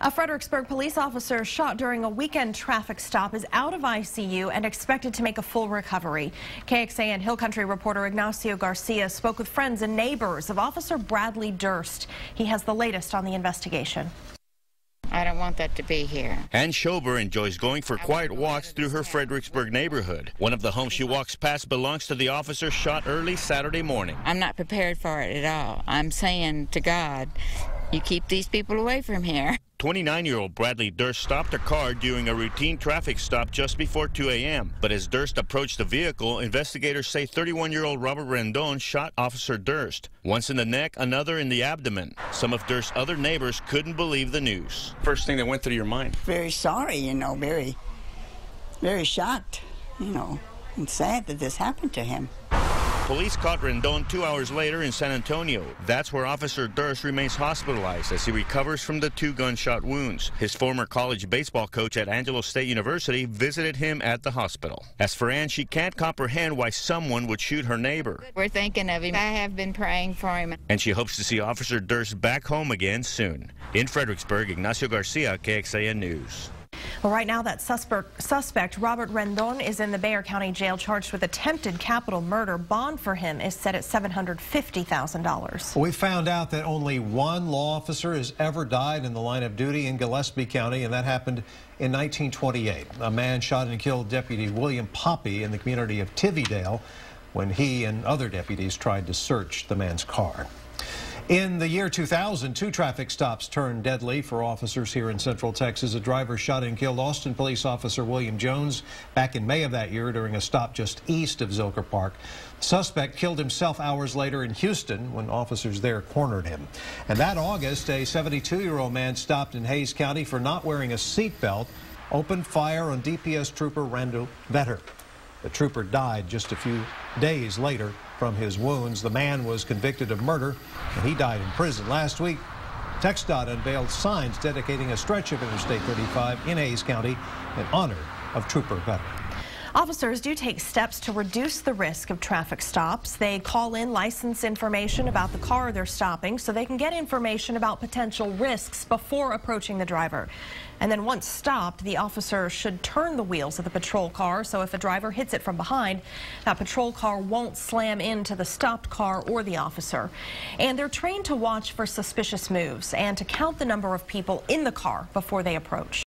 A Fredericksburg police officer shot during a weekend traffic stop is out of ICU and expected to make a full recovery. KXAN Hill Country reporter Ignacio Garcia spoke with friends and neighbors of Officer Bradley Durst. He has the latest on the investigation. I don't want that to be here. Ann Schober enjoys going for quiet walks through her Fredericksburg neighborhood. One of the homes she walks past belongs to the officer shot early Saturday morning. I'm not prepared for it at all. I'm saying to God, you keep these people away from here. 29-year-old Bradley Durst stopped a car during a routine traffic stop just before 2 a.m. But as Durst approached the vehicle, investigators say 31-year-old Robert Rendon shot Officer Durst. Once in the neck, another in the abdomen. Some of Durst's other neighbors couldn't believe the news. First thing that went through your mind? Very sorry, very shocked, and sad that this happened to him. Police caught Rendon 2 hours later in San Antonio. That's where Officer Durst remains hospitalized as he recovers from the 2 gunshot wounds. His former college baseball coach at Angelo State University visited him at the hospital. As for Ann, she can't comprehend why someone would shoot her neighbor. We're thinking of him. I have been praying for him. And she hopes to see Officer Durst back home again soon. In Fredericksburg, Ignacio Garcia, KXAN News. Well, right now, that suspect, Robert Rendon, is in the Bexar County Jail charged with attempted capital murder. Bond for him is set at $750,000. We found out that only one law officer has ever died in the line of duty in Gillespie County, and that happened in 1928. A man shot and killed Deputy William Poppy in the community of Tividale when he and other deputies tried to search the man's car. In the year 2000, 2 traffic stops turned deadly for officers here in Central Texas. A driver shot and killed Austin police officer William Jones back in May of that year during a stop just east of Zilker Park. The suspect killed himself hours later in Houston when officers there cornered him. And that August, a 72-year-old man stopped in Hays County for not wearing a seatbelt, opened fire on DPS trooper Randall Vetter. The trooper died just a few days later from his wounds. The man was convicted of murder, and he died in prison. Last week, TxDOT unveiled signs dedicating a stretch of Interstate 35 in Hays County in honor of Trooper Vetter. Officers do take steps to reduce the risk of traffic stops. They call in license information about the car they're stopping so they can get information about potential risks before approaching the driver. And then once stopped, the officer should turn the wheels of the patrol car so if a driver hits it from behind, that patrol car won't slam into the stopped car or the officer. And they're trained to watch for suspicious moves and to count the number of people in the car before they approach.